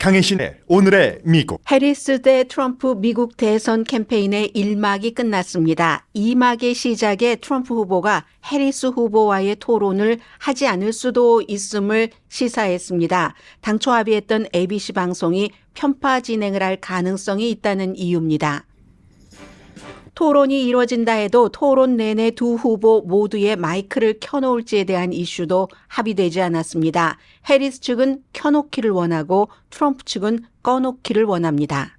강혜신의 오늘의 미국. 해리스 대 트럼프 미국 대선 캠페인의 1막이 끝났습니다. 2막의 시작에 트럼프 후보가 해리스 후보와의 토론을 하지 않을 수도 있음을 시사했습니다. 당초 합의했던 ABC 방송이 편파 진행을 할 가능성이 있다는 이유입니다. 토론이 이뤄진다 해도 토론 내내 두 후보 모두의 마이크를 켜놓을지에 대한 이슈도 합의되지 않았습니다. 해리스 측은 켜놓기를 원하고 트럼프 측은 꺼놓기를 원합니다.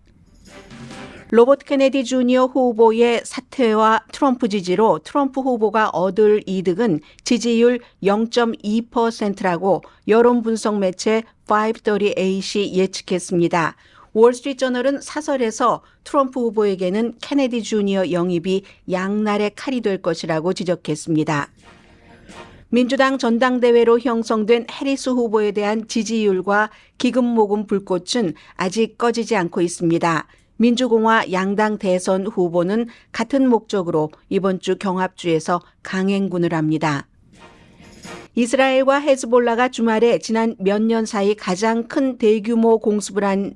로버트 케네디 주니어 후보의 사퇴와 트럼프 지지로 트럼프 후보가 얻을 이득은 지지율 0.2%라고 여론 분석 매체 538이 예측했습니다. 월스트리트저널은 사설에서 트럼프 후보에게는 케네디 주니어 영입이 양날의 칼이 될 것이라고 지적했습니다. 민주당 전당대회로 형성된 해리스 후보에 대한 지지율과 기금모금 불꽃은 아직 꺼지지 않고 있습니다. 민주공화 양당 대선 후보는 같은 목적으로 이번 주 경합주에서 강행군을 합니다. 이스라엘과 헤즈볼라가 주말에 지난 몇 년 사이 가장 큰 대규모 공습을 한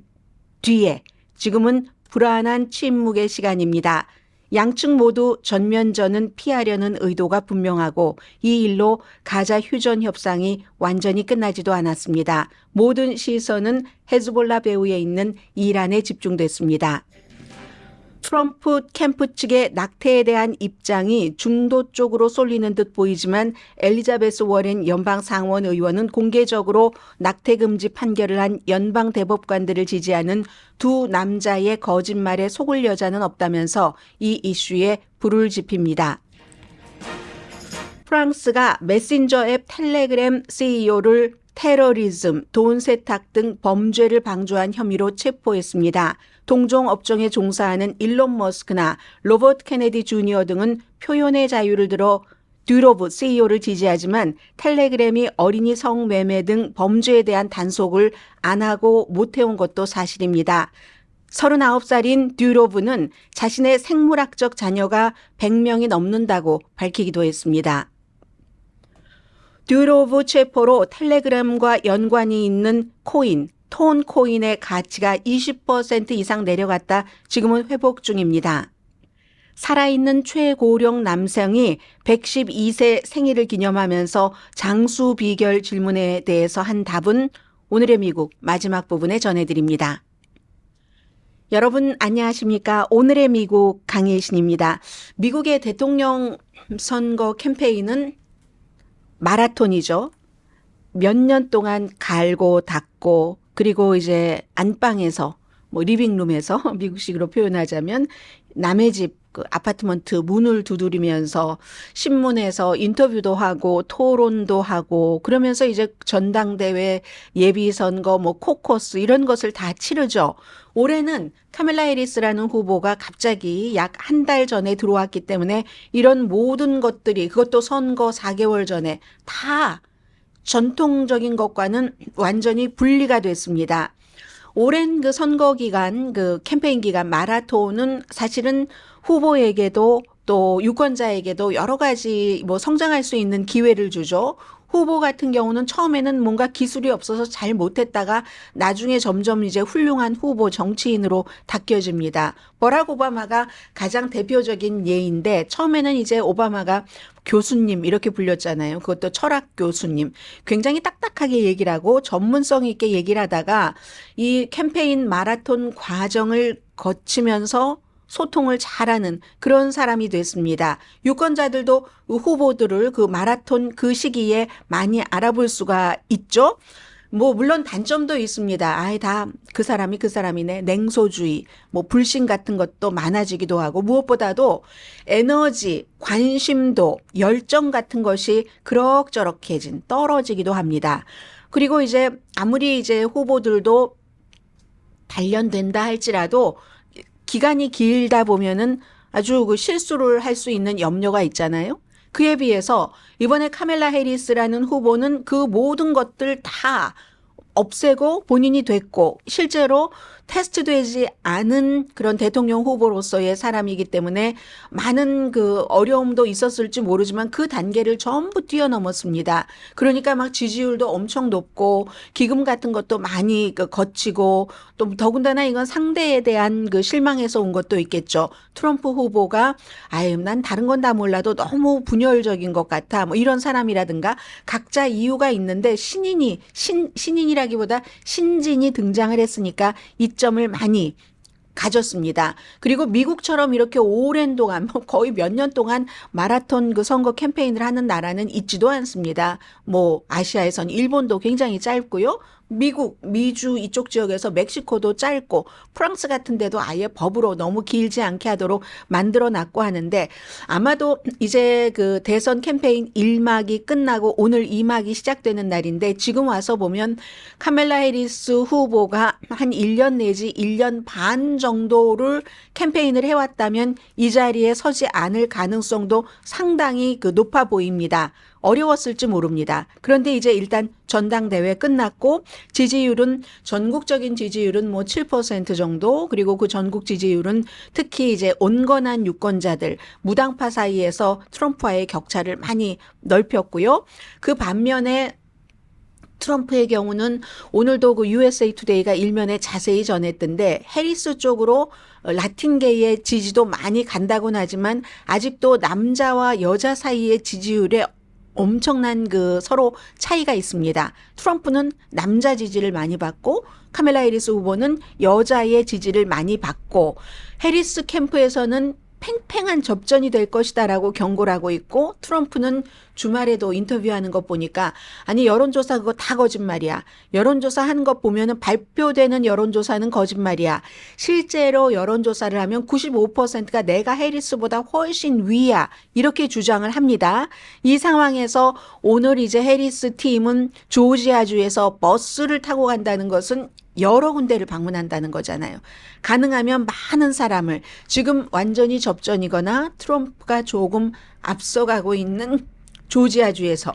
뒤에 지금은 불안한 침묵의 시간입니다. 양측 모두 전면전은 피하려는 의도가 분명하고 이 일로 가자 휴전 협상이 완전히 끝나지도 않았습니다. 모든 시선은 헤즈볼라 배후에 있는 이란에 집중됐습니다. 트럼프 캠프 측의 낙태에 대한 입장이 중도 쪽으로 쏠리는 듯 보이지만 엘리자베스 워렌 연방 상원 의원은 공개적으로 낙태 금지 판결을 한 연방 대법관들을 지지하는 두 남자의 거짓말에 속을 여자는 없다면서 이 이슈에 불을 지핍니다. 프랑스가 메신저 앱 텔레그램 CEO를 테러리즘, 돈 세탁 등 범죄를 방조한 혐의로 체포했습니다. 동종 업종에 종사하는 일론 머스크나 로버트 케네디 주니어 등은 표현의 자유를 들어 듀로브 CEO를 지지하지만 텔레그램이 어린이 성매매 등 범죄에 대한 단속을 안 하고 못해온 것도 사실입니다. 39살인 듀로브는 자신의 생물학적 자녀가 100명이 넘는다고 밝히기도 했습니다. 듀로브 체포로 텔레그램과 연관이 있는 코인, 톤코인의 가치가 20% 이상 내려갔다 지금은 회복 중입니다. 살아있는 최고령 남성이 112세 생일을 기념하면서 장수 비결 질문에 대해서 한 답은 오늘의 미국 마지막 부분에 전해드립니다. 여러분 안녕하십니까? 오늘의 미국 강혜신입니다. 미국의 대통령 선거 캠페인은 마라톤이죠. 몇 년 동안 갈고 닦고 그리고 이제 안방에서 리빙룸에서 미국식으로 표현하자면 남의 집 그 아파트먼트 문을 두드리면서 신문에서 인터뷰도 하고 토론도 하고 그러면서 이제 전당대회 예비선거 코커스 이런 것을 다 치르죠. 올해는 카밀라 해리스라는 후보가 갑자기 약 한 달 전에 들어왔기 때문에 이런 모든 것들이 그것도 선거 4개월 전에 다 전통적인 것과는 완전히 분리가 됐습니다. 오랜 그 선거 기간, 그 캠페인 기간 마라톤은 사실은 후보에게도 또 유권자에게도 여러 가지 성장할 수 있는 기회를 주죠. 후보 같은 경우는 처음에는 뭔가 기술이 없어서 잘 못했다가 나중에 점점 이제 훌륭한 후보 정치인으로 바뀌어집니다. 버락 오바마가 가장 대표적인 예인데 처음에는 이제 오바마가 교수님 이렇게 불렸잖아요. 그것도 철학 교수님. 굉장히 딱딱하게 얘기를 하고 전문성 있게 얘기를 하다가 이 캠페인 마라톤 과정을 거치면서 소통을 잘하는 그런 사람이 됐습니다. 유권자들도 후보들을 그 마라톤 그 시기에 많이 알아볼 수가 있죠. 물론 단점도 있습니다. 다 그 사람이 그 사람이네. 냉소주의, 불신 같은 것도 많아지기도 하고 무엇보다도 에너지, 관심도, 열정 같은 것이 그럭저럭해 떨어지기도 합니다. 그리고 이제 아무리 이제 후보들도 단련된다 할지라도 기간이 길다 보면은 아주 그 실수를 할 수 있는 염려가 있잖아요. 그에 비해서 이번에 카밀라 해리스라는 후보는 그 모든 것들 다 없애고 본인이 됐고 실제로 테스트되지 않은 그런 대통령 후보로서의 사람이기 때문에 많은 그 어려움도 있었을지 모르지만 그 단계를 전부 뛰어넘었습니다. 그러니까 막 지지율도 엄청 높고 기금 같은 것도 많이 거치고 또 더군다나 이건 상대에 대한 그 실망에서 온 것도 있겠죠. 트럼프 후보가 아유 난 다른 건 다 몰라도 너무 분열적인 것 같아 뭐 이런 사람이라든가 각자 이유가 있는데 신인이라기보다 신진이 등장을 했으니까 이점을 많이 가졌습니다. 그리고 미국처럼 이렇게 오랜 동안 거의 몇 년 동안 마라톤 그 선거 캠페인을 하는 나라는 있지도 않습니다. 뭐 아시아에선 일본도 굉장히 짧고요. 미국, 미주 이쪽 지역에서 멕시코도 짧고 프랑스 같은 데도 아예 법으로 너무 길지 않게 하도록 만들어 놨고 하는데 아마도 이제 그 대선 캠페인 1막이 끝나고 오늘 2막이 시작되는 날인데 지금 와서 보면 카멜라 해리스 후보가 한 1년 내지 1년 반 정도를 캠페인을 해왔다면 이 자리에 서지 않을 가능성도 상당히 그 높아 보입니다. 어려웠을지 모릅니다. 그런데 이제 일단 전당대회 끝났고 지지율은 전국적인 지지율은 뭐 7% 정도 그리고 그 전국 지지율은 특히 이제 온건한 유권자들 무당파 사이에서 트럼프와의 격차를 많이 넓혔고요. 그 반면에 트럼프의 경우는 오늘도 그 USA 투데이가 일면에 자세히 전했던데 해리스 쪽으로 라틴계의 지지도 많이 간다고는 하지만 아직도 남자와 여자 사이의 지지율에 엄청난 그 서로 차이가 있습니다. 트럼프는 남자 지지를 많이 받고 카멜라 해리스 후보는 여자의 지지를 많이 받고 해리스 캠프에서는 팽팽한 접전이 될 것이다라고 경고를 하고 있고 트럼프는 주말에도 인터뷰하는 것 보니까 아니 여론조사 그거 다 거짓말이야. 여론조사 한 것 보면은 발표되는 여론조사는 거짓말이야. 실제로 여론조사를 하면 95%가 내가 해리스보다 훨씬 위야. 이렇게 주장을 합니다. 이 상황에서 오늘 이제 해리스 팀은 조지아주에서 버스를 타고 간다는 것은 여러 군데를 방문한다는 거잖아요. 가능하면 많은 사람을 지금 완전히 접전이거나 트럼프가 조금 앞서가고 있는 조지아주에서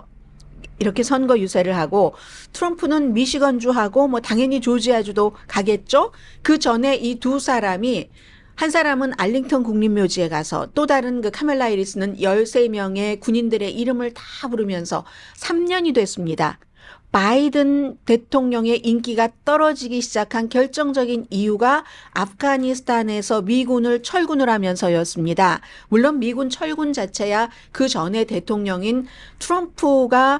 이렇게 선거 유세를 하고 트럼프는 미시건주하고 뭐 당연히 조지아주도 가겠죠. 그 전에 이 두 사람이 한 사람은 알링턴 국립묘지에 가서 또 다른 그 카멜라 해리스는 13명의 군인들의 이름을 다 부르면서 3년이 됐습니다. 바이든 대통령의 인기가 떨어지기 시작한 결정적인 이유가 아프가니스탄에서 미군을 철군을 하면서였습니다. 물론 미군 철군 자체야 그 전에 대통령인 트럼프가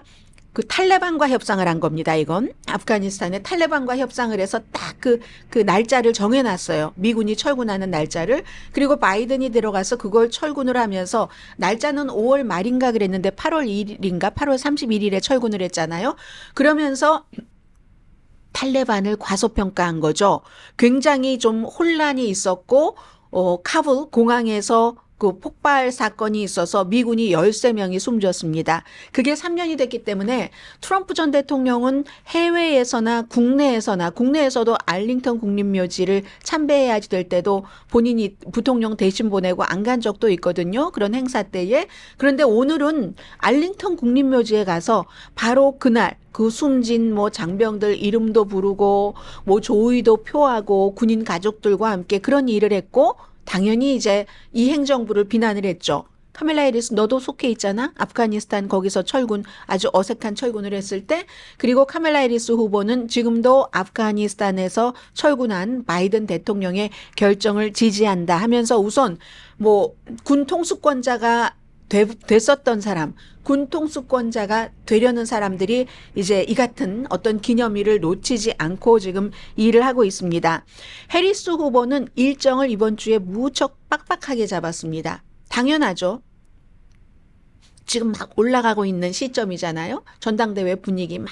그 탈레반과 협상을 한 겁니다. 이건 아프가니스탄에 탈레반과 협상을 해서 딱 그 날짜를 정해놨어요. 미군이 철군하는 날짜를. 그리고 바이든이 들어가서 그걸 철군을 하면서 날짜는 5월 말인가 그랬는데 8월 1일인가 8월 31일에 철군을 했잖아요. 그러면서 탈레반을 과소평가한 거죠. 굉장히 좀 혼란이 있었고 카불 공항에서 그 폭발 사건이 있어서 미군이 13명이 숨졌습니다. 그게 3년이 됐기 때문에 트럼프 전 대통령은 해외에서나 국내에서도 알링턴 국립묘지를 참배해야지 될 때도 본인이 부통령 대신 보내고 안 간 적도 있거든요. 그런 행사 때에. 그런데 오늘은 알링턴 국립묘지에 가서 바로 그날 그 숨진 뭐 장병들 이름도 부르고 뭐 조의도 표하고 군인 가족들과 함께 그런 일을 했고 당연히 이제 이 행정부를 비난을 했죠. 카멜라 해리스 너도 속해 있잖아. 아프가니스탄 거기서 철군 아주 어색한 철군을 했을 때 그리고 카멜라 해리스 후보는 지금도 아프가니스탄에서 철군한 바이든 대통령의 결정을 지지한다 하면서 우선 뭐 군 통수권자가 됐었던 사람, 군 통수권자가 되려는 사람들이 이제 이 같은 어떤 기념일을 놓치지 않고 지금 일을 하고 있습니다. 해리스 후보는 일정을 이번 주에 무척 빡빡하게 잡았습니다. 당연하죠. 지금 막 올라가고 있는 시점이잖아요. 전당대회 분위기 막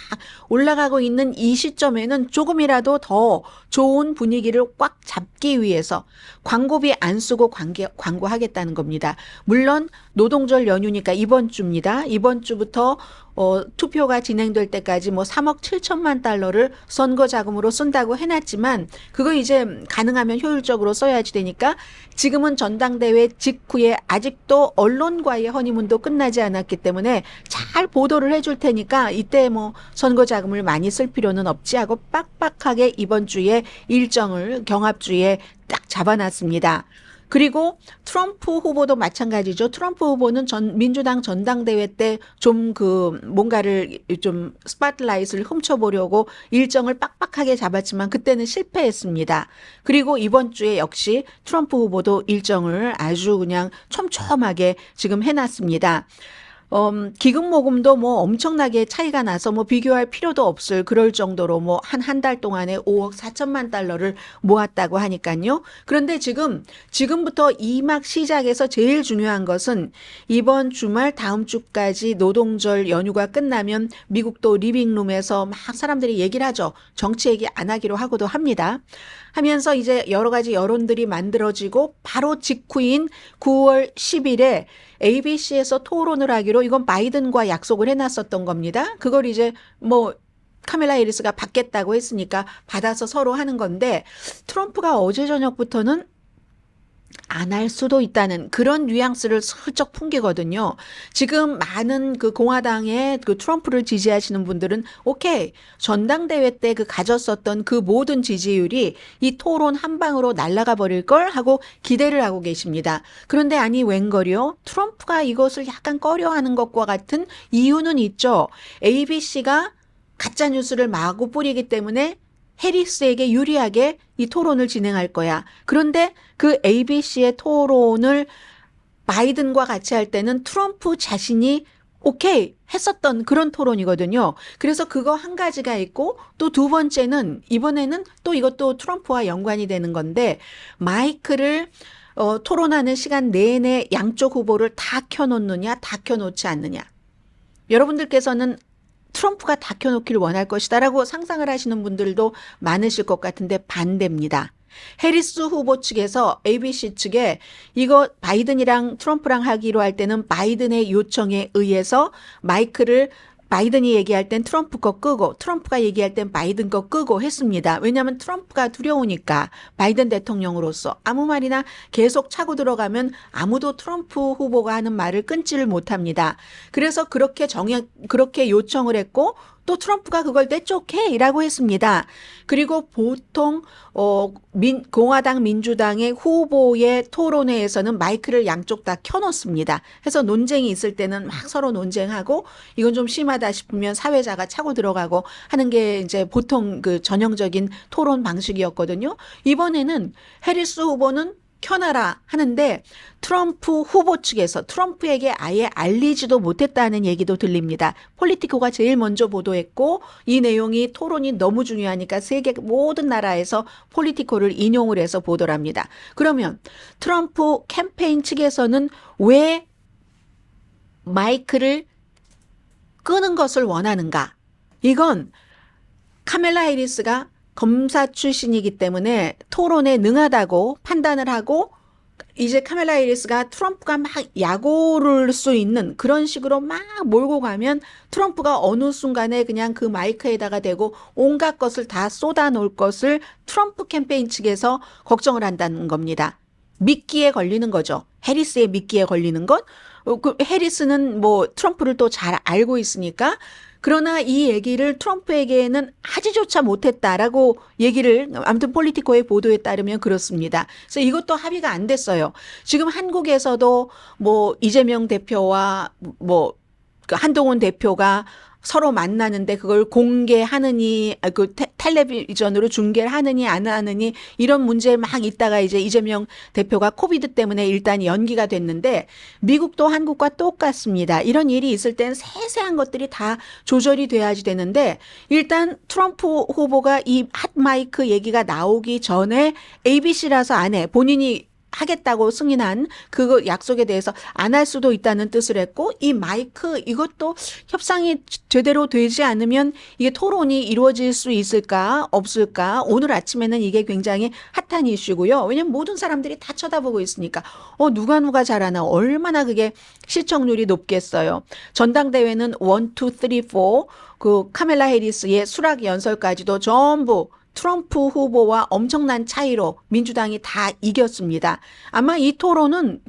올라가고 있는 이 시점에는 조금이라도 더 좋은 분위기를 꽉 잡기 위해서 광고비 안 쓰고 광고하겠다는 겁니다. 물론 노동절 연휴니까 이번 주입니다. 이번 주부터 투표가 진행될 때까지 뭐 3억 7천만 달러를 선거 자금으로 쓴다고 해놨지만 그거 이제 가능하면 효율적으로 써야지 되니까 지금은 전당대회 직후에 아직도 언론과의 허니문도 끝나지 않았기 때문에 잘 보도를 해줄 테니까 이때 뭐 선거 자금을 많이 쓸 필요는 없지 하고 빡빡하게 이번 주에 일정을 경합주에 딱 잡아놨습니다. 그리고 트럼프 후보도 마찬가지죠. 트럼프 후보는 민주당 전당대회 때 좀 뭔가를 좀 스팟라이트를 훔쳐보려고 일정을 빡빡하게 잡았지만 그때는 실패했습니다. 그리고 이번 주에 역시 트럼프 후보도 일정을 아주 그냥 촘촘하게 지금 해놨습니다. 기금 모금도 뭐 엄청나게 차이가 나서 뭐 비교할 필요도 없을 그럴 정도로 뭐 한 달 동안에 5억 4천만 달러를 모았다고 하니까요. 그런데 지금부터 2막 시작에서 제일 중요한 것은 이번 주말 다음 주까지 노동절 연휴가 끝나면 미국도 리빙룸에서 막 사람들이 얘기를 하죠. 정치 얘기 안 하기로 하고도 합니다. 하면서 이제 여러 가지 여론들이 만들어지고 바로 직후인 9월 10일에 ABC에서 토론을 하기로 이건 바이든과 약속을 해놨었던 겁니다. 그걸 이제 뭐 카멜라 해리스가 받겠다고 했으니까 받아서 서로 하는 건데 트럼프가 어제 저녁부터는 안 할 수도 있다는 그런 뉘앙스를 슬쩍 풍기거든요. 지금 많은 그 공화당의 그 트럼프를 지지하시는 분들은 오케이, 전당대회 때 가졌었던 그 모든 지지율이 이 토론 한 방으로 날아가 버릴 걸 하고 기대를 하고 계십니다. 그런데 아니 웬걸요? 트럼프가 이것을 약간 꺼려하는 것과 같은 이유는 있죠. ABC가 가짜 뉴스를 마구 뿌리기 때문에 해리스에게 유리하게 이 토론을 진행할 거야. 그런데 그 ABC의 토론을 바이든과 같이 할 때는 트럼프 자신이 오케이 했었던 그런 토론이거든요. 그래서 그거 한 가지가 있고 또 두 번째는 이번에는 또 이것도 트럼프와 연관이 되는 건데 마이크를 토론하는 시간 내내 양쪽 후보를 다 켜놓느냐 다 켜놓지 않느냐. 여러분들께서는 트럼프가 다 켜놓기를 원할 것이다라고 상상을 하시는 분들도 많으실 것 같은데 반대입니다. 해리스 후보 측에서 ABC 측에 이거 바이든이랑 트럼프랑 하기로 할 때는 바이든의 요청에 의해서 마이크를 바이든이 얘기할 땐 트럼프 거 끄고 트럼프가 얘기할 땐 바이든 거 끄고 했습니다. 왜냐하면 트럼프가 두려우니까 바이든 대통령으로서 아무 말이나 계속 차고 들어가면 아무도 트럼프 후보가 하는 말을 끊지를 못합니다. 그래서 그렇게 요청을 했고 또 트럼프가 그걸 떼쪽해라고 했습니다. 그리고 보통 공화당 민주당의 후보의 토론회에서는 마이크를 양쪽 다 켜놓습니다. 해서 논쟁이 있을 때는 막 서로 논쟁하고 이건 좀 심하다 싶으면 사회자가 차고 들어가고 하는 게 이제 보통 그 전형적인 토론 방식이었거든요. 이번에는 해리스 후보는 켜놔라 하는데 트럼프 후보 측에서 트럼프에게 아예 알리지도 못했다는 얘기도 들립니다. 폴리티코가 제일 먼저 보도했고 이 내용이 토론이 너무 중요하니까 세계 모든 나라에서 폴리티코를 인용을 해서 보도를 합니다. 그러면 트럼프 캠페인 측에서는 왜 마이크를 끄는 것을 원하는가? 이건 카멜라 해리스가 검사 출신이기 때문에 토론에 능하다고 판단을 하고 이제 카멜라 해리스가 트럼프가 막 약오를 수 있는 그런 식으로 막 몰고 가면 트럼프가 어느 순간에 그냥 그 마이크에다가 대고 온갖 것을 다 쏟아 놓을 것을 트럼프 캠페인 측에서 걱정을 한다는 겁니다. 미끼에 걸리는 거죠. 해리스의 미끼에 걸리는 것. 해리스는 뭐 트럼프를 또 잘 알고 있으니까 그러나 이 얘기를 트럼프에게는 하지조차 못했다라고 얘기를 아무튼 폴리티코의 보도에 따르면 그렇습니다. 그래서 이것도 합의가 안 됐어요. 지금 한국에서도 뭐 이재명 대표와 뭐 한동훈 대표가 서로 만나는데 그걸 공개하느니 텔레비전으로 중계를 하느니 안 하느니 이런 문제 막 있다가 이제 이재명 대표가 코비드 때문에 일단 연기가 됐는데 미국도 한국과 똑같습니다. 이런 일이 있을 땐 세세한 것들이 다 조절이 돼야지 되는데 일단 트럼프 후보가 이 핫마이크 얘기가 나오기 전에 ABC라서 안 해. 본인이 하겠다고 승인한 그 약속에 대해서 안 할 수도 있다는 뜻을 했고, 이 마이크 이것도 협상이 제대로 되지 않으면 이게 토론이 이루어질 수 있을까 없을까, 오늘 아침에는 이게 굉장히 핫한 이슈고요. 왜냐면 모든 사람들이 다 쳐다보고 있으니까 누가 잘하나, 얼마나 그게 시청률이 높겠어요. 전당대회는 1, 2, 3, 4 그 카멜라 해리스의 수락 연설까지도 전부 트럼프 후보와 엄청난 차이로 민주당이 다 이겼습니다. 아마 이 토론은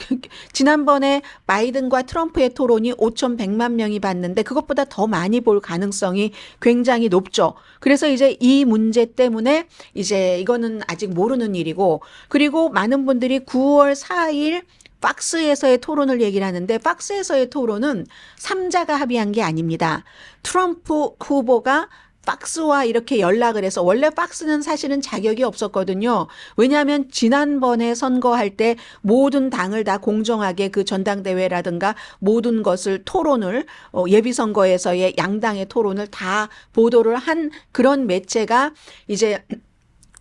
지난번에 바이든과 트럼프의 토론이 5,100만 명이 봤는데 그것보다 더 많이 볼 가능성이 굉장히 높죠. 그래서 이제 이 문제 때문에 이제 이거는 아직 모르는 일이고, 그리고 많은 분들이 9월 4일 팍스에서의 토론을 얘기를 하는데, 팍스에서의 토론은 3자가 합의한 게 아닙니다. 트럼프 후보가 팍스와 이렇게 연락을 해서, 원래 팍스는 사실은 자격이 없었거든요. 왜냐하면 지난번에 선거할 때 모든 당을 다 공정하게 그 전당대회라든가 모든 것을 토론을 예비선거에서의 양당의 토론을 다 보도를 한 그런 매체가 이제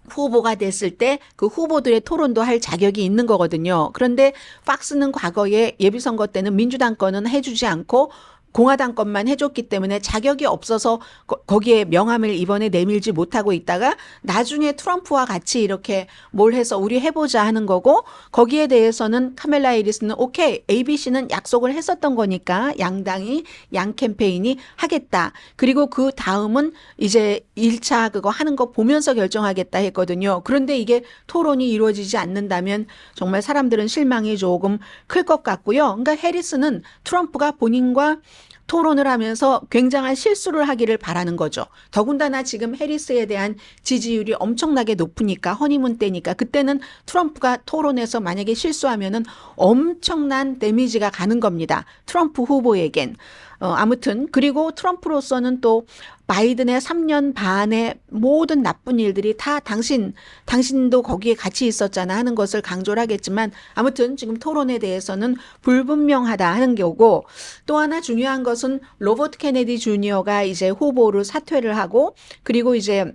후보가 됐을 때 그 후보들의 토론도 할 자격이 있는 거거든요. 그런데 팍스는 과거에 예비선거 때는 민주당 거는 해주지 않고 공화당 것만 해줬기 때문에 자격이 없어서 거기에 명함을 이번에 내밀지 못하고 있다가 나중에 트럼프와 같이 이렇게 뭘 해서 우리 해보자 하는 거고, 거기에 대해서는 카멜라 해리스는 오케이, ABC는 약속을 했었던 거니까 양당이, 양 캠페인이 하겠다. 그리고 그 다음은 이제 1차 그거 하는 거 보면서 결정하겠다 했거든요. 그런데 이게 토론이 이루어지지 않는다면 정말 사람들은 실망이 조금 클 것 같고요. 그러니까 해리스는 트럼프가 본인과 토론을 하면서 굉장한 실수를 하기를 바라는 거죠. 더군다나 지금 해리스에 대한 지지율이 엄청나게 높으니까, 허니문 때니까, 그때는 트럼프가 토론에서 만약에 실수하면은 엄청난 데미지가 가는 겁니다. 트럼프 후보에겐. 아무튼 그리고 트럼프로서는 또 바이든의 3년 반의 모든 나쁜 일들이 다 당신도 거기에 같이 있었잖아 하는 것을 강조를 하겠지만, 아무튼 지금 토론에 대해서는 불분명하다 하는 거고, 또 하나 중요한 것은 로버트 케네디 주니어가 이제 후보를 사퇴를 하고, 그리고 이제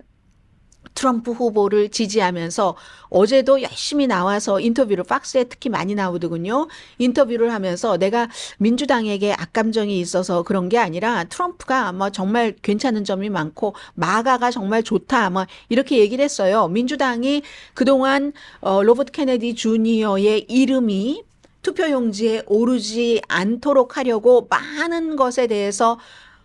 트럼프 후보를 지지하면서 어제도 열심히 나와서 인터뷰를, 팍스에 특히 많이 나오더군요. 인터뷰를 하면서 내가 민주당에게 악감정이 있어서 그런 게 아니라 트럼프가 뭐 정말 괜찮은 점이 많고 마가가 정말 좋다, 뭐 이렇게 얘기를 했어요. 민주당이 그동안 로버트 케네디 주니어의 이름이 투표용지에 오르지 않도록 하려고 많은 것에 대해서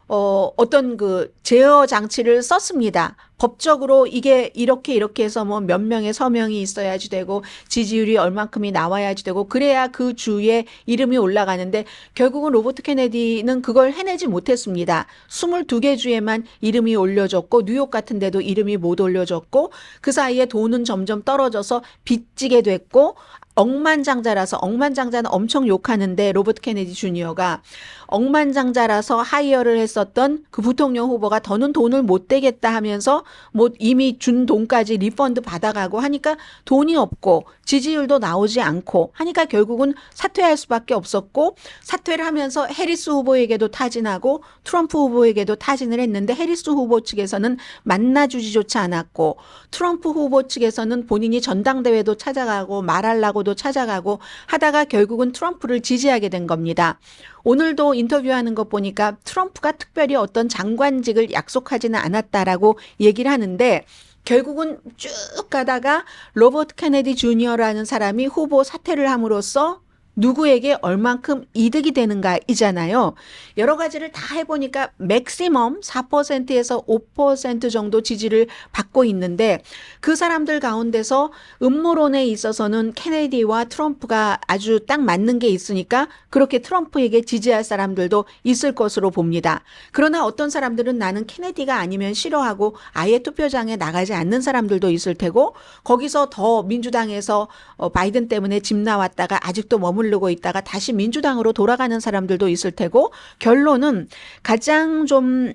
어떤 그 제어 장치를 썼습니다. 법적으로 이게 이렇게 해서 뭐 몇 명의 서명이 있어야지 되고 지지율이 얼만큼이 나와야지 되고 그래야 그 주에 이름이 올라가는데, 결국은 로버트 케네디는 그걸 해내지 못했습니다. 22개 주에만 이름이 올려졌고 뉴욕 같은 데도 이름이 못 올려졌고, 그 사이에 돈은 점점 떨어져서 빚지게 됐고, 억만장자는 엄청 욕하는데, 로버트 케네디 주니어가 억만장자라서 하이어를 했었던 그 부통령 후보가 더는 돈을 못 대겠다 하면서 뭐 이미 준 돈까지 리펀드 받아가고 하니까 돈이 없고 지지율도 나오지 않고 하니까 결국은 사퇴할 수밖에 없었고, 사퇴를 하면서 해리스 후보에게도 타진하고 트럼프 후보에게도 타진을 했는데, 해리스 후보 측에서는 만나주지조차 않았고 트럼프 후보 측에서는 본인이 전당대회도 찾아가고 말하려고도 찾아가고 하다가 결국은 트럼프를 지지하게 된 겁니다. 오늘도 인터뷰하는 거 보니까 트럼프가 특별히 어떤 장관직을 약속하지는 않았다라고 얘기를 하는데, 결국은 쭉 가다가 로버트 케네디 주니어라는 사람이 후보 사퇴를 함으로써 누구에게 얼만큼 이득이 되는가 이잖아요. 여러 가지를 다 해보니까 맥시멈 4%에서 5% 정도 지지를 받고 있는데, 그 사람들 가운데서 음모론에 있어서는 케네디와 트럼프가 아주 딱 맞는 게 있으니까 그렇게 트럼프에게 지지할 사람들도 있을 것으로 봅니다. 그러나 어떤 사람들은 나는 케네디가 아니면 싫어하고 아예 투표장에 나가지 않는 사람들도 있을 테고, 거기서 더 민주당에서 바이든 때문에 집 나왔다가 아직도 머무르고 있다가 다시 민주당으로 돌아가는 사람들도 있을 테고, 결론은 가장 좀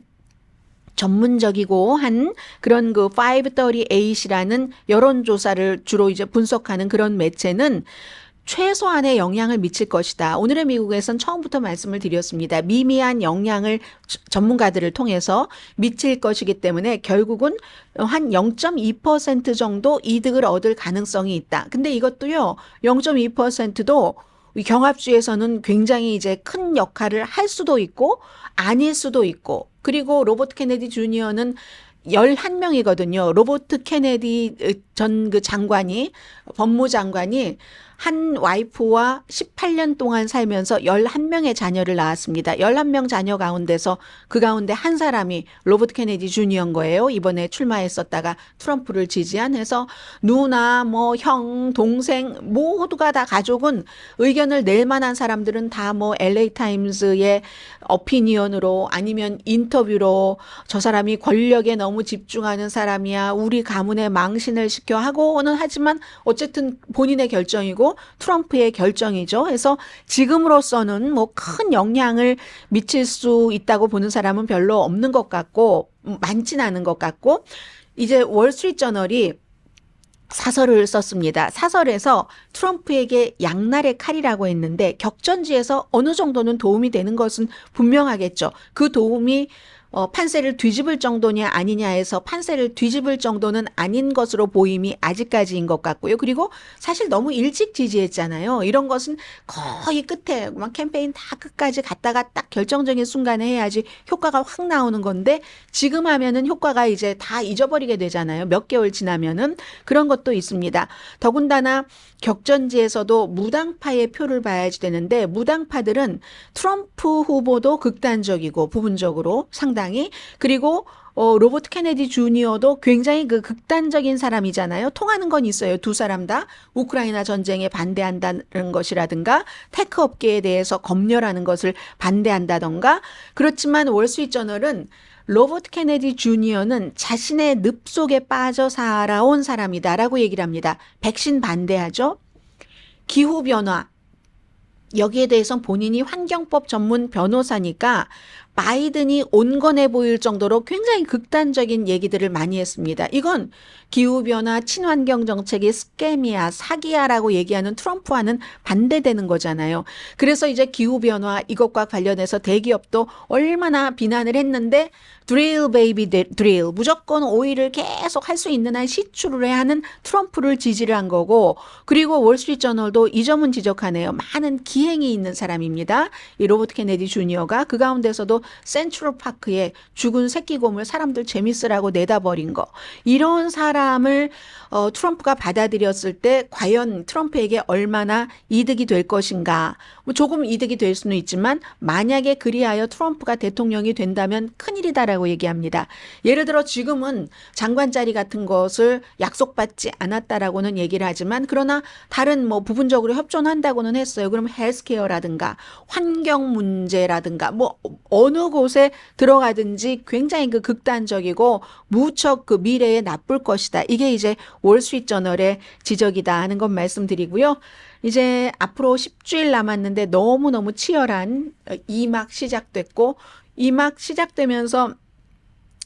전문적이고 한 그런 그 538이라는 여론조사를 주로 이제 분석하는 그런 매체는 최소한의 영향을 미칠 것이다. 오늘의 미국에선 처음부터 말씀을 드렸습니다. 미미한 영향을 전문가들을 통해서 미칠 것이기 때문에 결국은 한 0.2% 정도 이득을 얻을 가능성이 있다. 근데 이것도요, 0.2%도 경합주에서는 굉장히 이제 큰 역할을 할 수도 있고 아닐 수도 있고, 그리고 로버트 케네디 주니어는 11명이거든요. 로버트 케네디 전 그 장관이, 법무장관이 한 와이프와 18년 동안 살면서 11명의 자녀를 낳았습니다. 11명 자녀 가운데서 그 가운데 한 사람이 로버트 케네디 주니어인 거예요. 이번에 출마했었다가 트럼프를 지지한. 해서 누나, 뭐 형, 동생 모두가 다, 가족은 의견을 낼 만한 사람들은 다 뭐 LA 타임스의 어피니언으로 아니면 인터뷰로 저 사람이 권력에 너무 집중하는 사람이야, 우리 가문에 망신을 시켜 하고는 하지만 어쨌든 본인의 결정이고 트럼프의 결정이죠. 그래서 지금으로서는 뭐 큰 영향을 미칠 수 있다고 보는 사람은 별로 없는 것 같고, 많진 않은 것 같고, 이제 월스트리트저널이 사설을 썼습니다. 사설에서 트럼프에게 양날의 칼이라고 했는데, 격전지에서 어느 정도는 도움이 되는 것은 분명하겠죠. 그 도움이 판세를 뒤집을 정도냐 아니냐에서 판세를 뒤집을 정도는 아닌 것으로 보임이 아직까지인 것 같고요. 그리고 사실 너무 일찍 지지했잖아요. 이런 것은 거의 끝에 막 캠페인 다 끝까지 갔다가 딱 결정적인 순간에 해야지 효과가 확 나오는 건데, 지금 하면은 효과가 이제 다 잊어버리게 되잖아요. 몇 개월 지나면은. 그런 것도 있습니다. 더군다나 격전지에서도 무당파의 표를 봐야지 되는데, 무당파들은 트럼프 후보도 극단적이고 부분적으로 상당히, 그리고 로버트 케네디 주니어도 굉장히 그 극단적인 사람이잖아요. 통하는 건 있어요. 두 사람 다 우크라이나 전쟁에 반대한다는 것이라든가 테크 업계에 대해서 검열하는 것을 반대한다던가. 그렇지만 월스트리트저널은 로버트 케네디 주니어는 자신의 늪 속에 빠져 살아온 사람이다라고 얘기를 합니다. 백신 반대하죠. 기후변화, 여기에 대해서는 본인이 환경법 전문 변호사니까 바이든이 온건해 보일 정도로 굉장히 극단적인 얘기들을 많이 했습니다. 이건 기후변화, 친환경 정책이 스캠이야, 사기야라고 얘기하는 트럼프와는 반대되는 거잖아요. 그래서 이제 기후변화 이것과 관련해서 대기업도 얼마나 비난을 했는데, 드릴 베이비 드릴, 무조건 오일을 계속 할 수 있는 한 시추를 해야 하는 트럼프를 지지를 한 거고, 그리고 월스트리트저널도 이 점은 지적하네요. 많은 기행이 있는 사람입니다. 이 로버트 케네디 주니어가. 그 가운데서도 센트럴파크에 죽은 새끼곰을 사람들 재밌으라고 내다버린 거, 이런 사람을 트럼프가 받아들였을 때 과연 트럼프에게 얼마나 이득이 될 것인가. 뭐 조금 이득이 될 수는 있지만 만약에 그리하여 트럼프가 대통령이 된다면 큰일이다라고 얘기합니다. 예를 들어 지금은 장관 자리 같은 것을 약속받지 않았다라고는 얘기를 하지만, 그러나 다른 뭐 부분적으로 협조한다고는 했어요. 그럼 헬스케어라든가 환경 문제라든가 뭐 어느 곳에 들어가든지 굉장히 그 극단적이고 무척 그 미래에 나쁠 것이다. 이게 이제 월스트리트저널의 지적이다 하는 건 말씀드리고요. 이제 앞으로 10주일 남았는데 너무너무 치열한 2막 시작됐고, 2막 시작되면서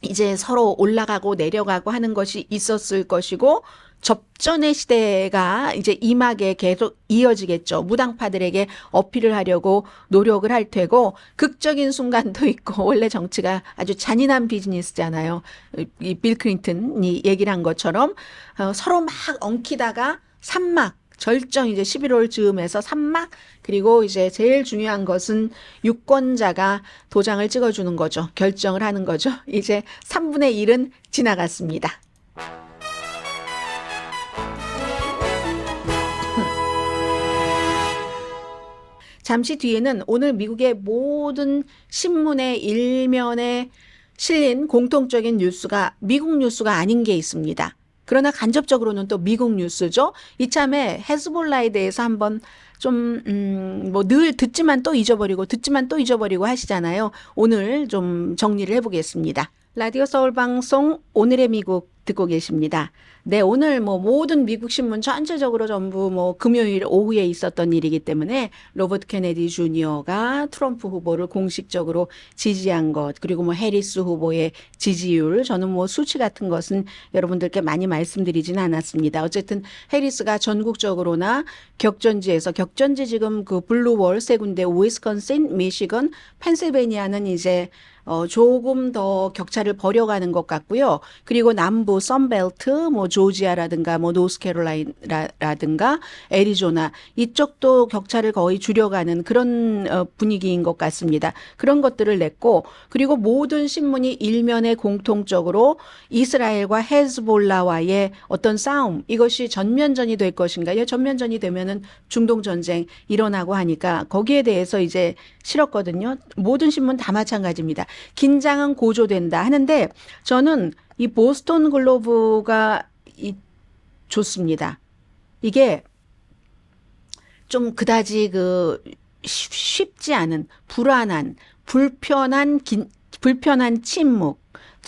이제 서로 올라가고 내려가고 하는 것이 있었을 것이고, 접전의 시대가 이제 2막에 계속 이어지겠죠. 무당파들에게 어필을 하려고 노력을 할 테고, 극적인 순간도 있고, 원래 정치가 아주 잔인한 비즈니스잖아요. 이 빌 클린턴이 얘기를 한 것처럼 서로 막 엉키다가 3막, 절정 이제 11월 즈음에서 3막, 그리고 이제 제일 중요한 것은 유권자가 도장을 찍어주는 거죠. 결정을 하는 거죠. 이제 3분의 1은 지나갔습니다. 잠시 뒤에는 오늘 미국의 모든 신문의 일면에 실린 공통적인 뉴스가 미국 뉴스가 아닌 게 있습니다. 그러나 간접적으로는 또 미국 뉴스죠. 이참에 헤즈볼라에 대해서 한번 좀 뭐 늘 듣지만 또 잊어버리고 듣지만 또 잊어버리고 하시잖아요. 오늘 좀 정리를 해보겠습니다. 라디오 서울 방송 오늘의 미국 듣고 계십니다. 네, 오늘 뭐 모든 미국 신문 전체적으로 전부 뭐 금요일 오후에 있었던 일이기 때문에 로버트 케네디 주니어가 트럼프 후보를 공식적으로 지지한 것, 그리고 뭐 해리스 후보의 지지율, 저는 뭐 수치 같은 것은 여러분들께 많이 말씀드리지는 않았습니다. 어쨌든 해리스가 전국적으로나 격전지 지금 그 블루월 세 군데, 위스콘신, 미시건, 펜실베니아는 이제 조금 더 격차를 벌여가는 것 같고요. 그리고 남부 선벨트, 뭐 조지아라든가 뭐 노스캐롤라이나라든가 애리조나 이쪽도 격차를 거의 줄여가는 그런 분위기인 것 같습니다. 그런 것들을 냈고, 그리고 모든 신문이 일면에 공통적으로 이스라엘과 헤즈볼라와의 어떤 싸움, 이것이 전면전이 될 것인가요? 전면전이 되면은 중동 전쟁 일어나고 하니까 거기에 대해서 이제 실었거든요. 모든 신문 다 마찬가지입니다. 긴장은 고조된다 하는데 저는 이 보스턴 글로브가 좋습니다. 이게 좀 그다지 쉽지 않은 불안한 불편한 침묵,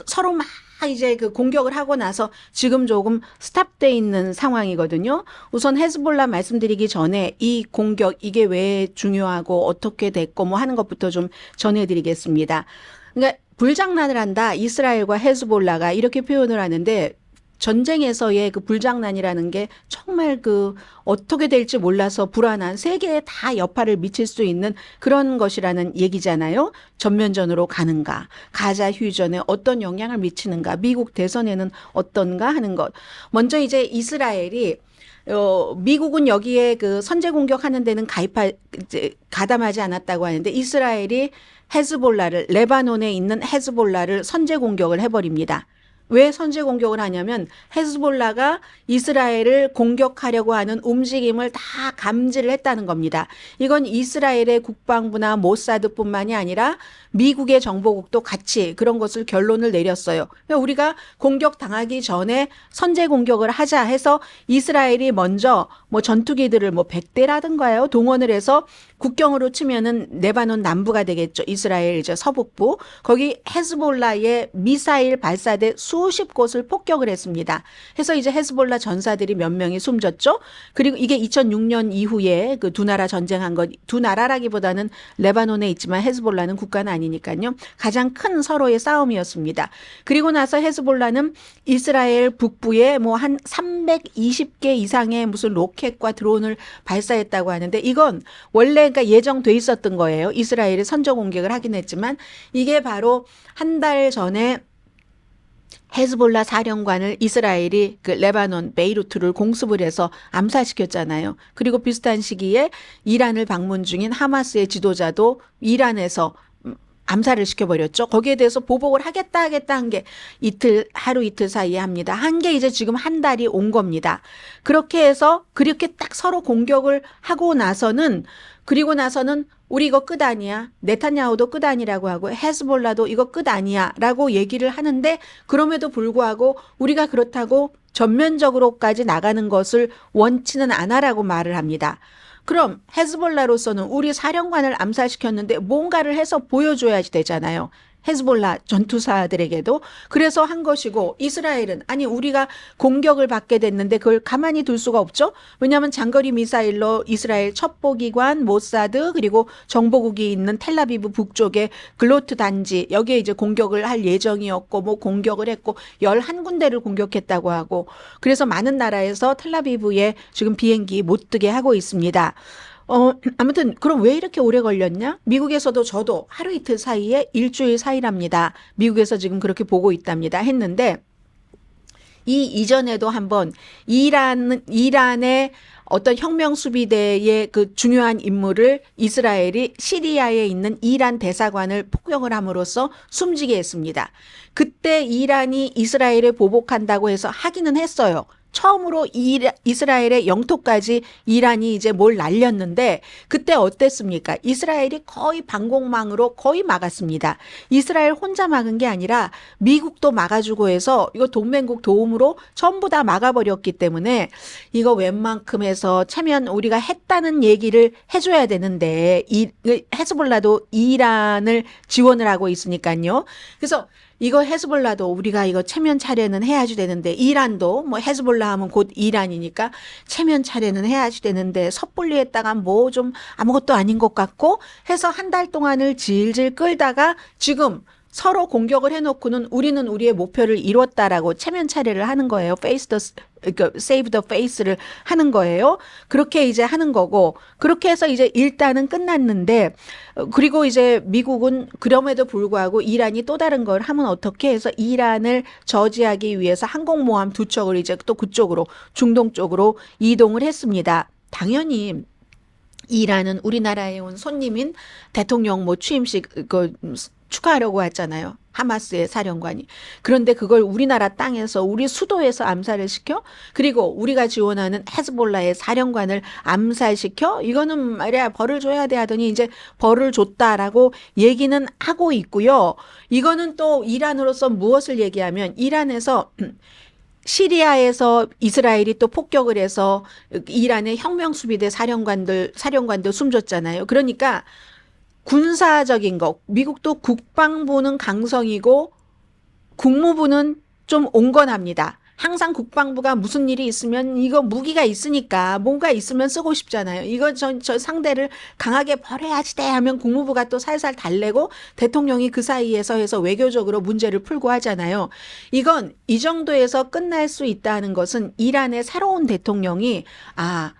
서로 막 이제 공격을 하고 나서 지금 조금 스탑돼 있는 상황이거든요. 우선 헤즈볼라 말씀드리기 전에 이 공격, 이게 왜 중요하고 어떻게 됐고 뭐 하는 것부터 좀 전해드리겠습니다. 그러니까 불장난을 한다, 이스라엘과 헤즈볼라가 이렇게 표현을 하는데, 전쟁에서의 불장난이라는 게 정말 어떻게 될지 몰라서 불안한, 세계에 다 여파를 미칠 수 있는 그런 것이라는 얘기잖아요. 전면전으로 가는가, 가자 휴전에 어떤 영향을 미치는가, 미국 대선에는 어떤가 하는 것. 먼저 이제 이스라엘이 미국은 여기에 선제 공격하는 데는 가담하지 않았다고 하는데, 이스라엘이 레바논에 있는 헤즈볼라를 선제 공격을 해버립니다. 왜 선제 공격을 하냐면 헤즈볼라가 이스라엘을 공격하려고 하는 움직임을 다 감지를 했다는 겁니다. 이건 이스라엘의 국방부나 모사드뿐만이 아니라 미국의 정보국도 같이 그런 것을 결론을 내렸어요. 그러니까 우리가 공격당하기 전에 선제 공격을 하자 해서 이스라엘이 먼저 뭐 전투기들을 뭐 100대라든가요 동원을 해서, 국경으로 치면은 레바논 남부가 되겠죠. 이스라엘 이제 서북부. 거기 헤즈볼라의 미사일 발사대 수십 곳을 폭격을 했습니다. 해서 이제 헤즈볼라 전사들이 몇 명이 숨졌죠. 그리고 이게 2006년 이후에 두 나라 전쟁한 것, 두 나라라기보다는 레바논에 있지만 헤즈볼라는 국가는 아니니까요. 가장 큰 서로의 싸움이었습니다. 그리고 나서 헤즈볼라는 이스라엘 북부에 뭐 한 320개 이상의 무슨 로켓과 드론을 발사했다고 하는데, 이건 원래 그러니까 예정돼 있었던 거예요. 이스라엘이 선제 공격을 하긴 했지만, 이게 바로 한 달 전에 헤즈볼라 사령관을 이스라엘이 레바논 베이루트를 공습을 해서 암살시켰잖아요. 그리고 비슷한 시기에 이란을 방문 중인 하마스의 지도자도 이란에서 암살을 시켜버렸죠. 거기에 대해서 보복을 하겠다 한 게 하루 이틀 사이에 합니다. 한 게 이제 지금 한 달이 온 겁니다. 그렇게 해서 그렇게 딱 서로 공격을 하고 나서는, 그리고 나서는 우리 이거 끝 아니야, 네타냐후도 끝 아니라고 하고 헤즈볼라도 이거 끝 아니야 라고 얘기를 하는데, 그럼에도 불구하고 우리가 그렇다고 전면적으로까지 나가는 것을 원치는 않아라고 말을 합니다. 그럼 헤즈볼라로서는 우리 사령관을 암살시켰는데 뭔가를 해서 보여줘야지 되잖아요. 헤즈볼라 전투사들에게도. 그래서 한 것이고, 이스라엘은 아니 우리가 공격을 받게 됐는데 그걸 가만히 둘 수가 없죠. 왜냐하면 장거리 미사일로 이스라엘 첩보기관 모사드, 그리고 정보국이 있는 텔라비브 북쪽의 글로트 단지, 여기에 이제 공격을 할 예정이었고 뭐 공격을 했고 11군데를 공격했다고 하고, 그래서 많은 나라에서 텔라비브에 지금 비행기 못 뜨게 하고 있습니다. 아무튼 그럼 왜 이렇게 오래 걸렸냐? 미국에서도 저도 하루 이틀 사이에 일주일 사이랍니다. 미국에서 지금 그렇게 보고 있답니다. 했는데, 이 이전에도 한번 이란의 어떤 혁명 수비대의 중요한 인물을 이스라엘이 시리아에 있는 이란 대사관을 폭격을 함으로써 숨지게 했습니다. 그때 이란이 이스라엘에 보복한다고 해서 하기는 했어요. 처음으로 이스라엘의 영토까지 이란이 이제 뭘 날렸는데, 그때 어땠습니까? 이스라엘이 거의 방공망으로 거의 막았습니다. 이스라엘 혼자 막은 게 아니라 미국도 막아주고 해서 이거 동맹국 도움으로 전부 다 막아버렸기 때문에, 이거 웬만큼 해서 체면 우리가 했다는 얘기를 해줘야 되는데, 헤즈볼라도 이란을 지원을 하고 있으니까요. 그래서 이거 헤즈볼라도 우리가 이거 체면 차례는 해야지 되는데, 이란도 뭐 헤즈볼라 하면 곧 이란이니까 체면 차례는 해야지 되는데, 섣불리 했다가 뭐 좀 아무것도 아닌 것 같고 해서 한 달 동안을 질질 끌다가 지금 서로 공격을 해놓고는 우리는 우리의 목표를 이뤘다라고 체면 차례를 하는 거예요. 그러니까 save the face를 하는 거예요. 그렇게 이제 하는 거고, 그렇게 해서 이제 일단은 끝났는데, 그리고 이제 미국은 그럼에도 불구하고 이란이 또 다른 걸 하면 어떻게 해서 이란을 저지하기 위해서 항공모함 2척을 이제 또 그쪽으로, 중동 쪽으로 이동을 했습니다. 당연히 이란은 우리나라에 온 손님인 대통령 뭐 취임식 축하하려고 왔잖아요. 하마스의 사령관이. 그런데 그걸 우리나라 땅에서 우리 수도에서 암살을 시켜? 그리고 우리가 지원하는 헤즈볼라의 사령관을 암살시켜? 이거는 말이야 벌을 줘야 돼 하더니 이제 벌을 줬다라고 얘기는 하고 있고요. 이거는 또 이란으로서 무엇을 얘기하면 이란에서 시리아에서 이스라엘이 또 폭격을 해서 이란의 혁명수비대 사령관들 숨졌잖아요. 그러니까 군사적인 것, 미국도 국방부는 강성이고 국무부는 좀 온건합니다. 항상 국방부가 무슨 일이 있으면 이거 무기가 있으니까 뭔가 있으면 쓰고 싶잖아요. 이거 저 상대를 강하게 벌해야지 돼 하면 국무부가 또 살살 달래고 대통령이 그 사이에서 해서 외교적으로 문제를 풀고 하잖아요. 이건 이 정도에서 끝날 수 있다는 것은 이란의 새로운 대통령이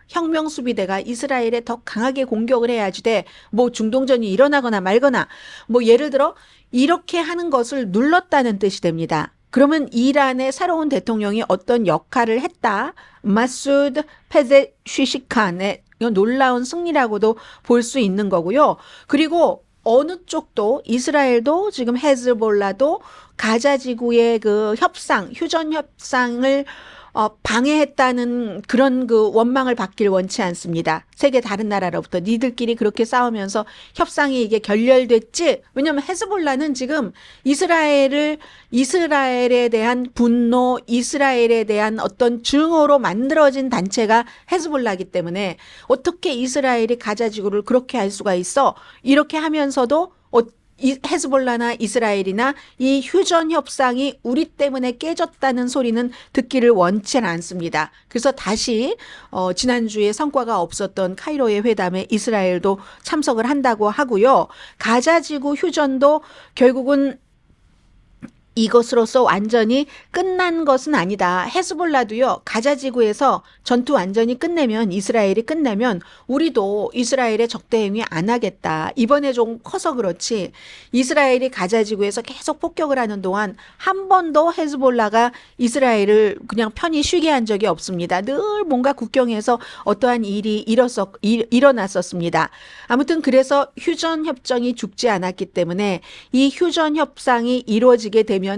혁명수비대가 이스라엘에 더 강하게 공격을 해야지 돼. 뭐 중동전이 일어나거나 말거나 뭐 예를 들어 이렇게 하는 것을 눌렀다는 뜻이 됩니다. 그러면 이란의 새로운 대통령이 어떤 역할을 했다. 마수드 페제쉬시칸의 놀라운 승리라고도 볼 수 있는 거고요. 그리고 어느 쪽도 이스라엘도 지금 헤즈볼라도 가자 지구의 그 휴전 협상을 방해했다는 그런 그 원망을 받길 원치 않습니다. 세계 다른 나라로부터 니들끼리 그렇게 싸우면서 협상이 이게 결렬됐지? 왜냐하면 헤즈볼라는 지금 이스라엘에 대한 분노, 이스라엘에 대한 어떤 증오로 만들어진 단체가 헤즈볼라이기 때문에 어떻게 이스라엘이 가자 지구를 그렇게 할 수가 있어? 이렇게 하면서도 헤즈볼라나 이스라엘이나 이 휴전 협상이 우리 때문에 깨졌다는 소리는 듣기를 원치 않습니다. 그래서 다시 지난주에 성과가 없었던 카이로의 회담에 이스라엘도 참석을 한다고 하고요. 가자지구 휴전도 결국은 이것으로서 완전히 끝난 것은 아니다. 헤즈볼라도요. 가자지구에서 전투 완전히 끝내면 이스라엘이 끝내면 우리도 이스라엘의 적대 행위 안 하겠다. 이번에 좀 커서 그렇지 이스라엘이 가자지구에서 계속 폭격을 하는 동안 한 번도 헤즈볼라가 이스라엘을 그냥 편히 쉬게 한 적이 없습니다. 늘 뭔가 국경에서 어떠한 일이 일어났었습니다. 아무튼 그래서 휴전 협정이 죽지 않았기 때문에 이 휴전 협상이 이루어지게 되면은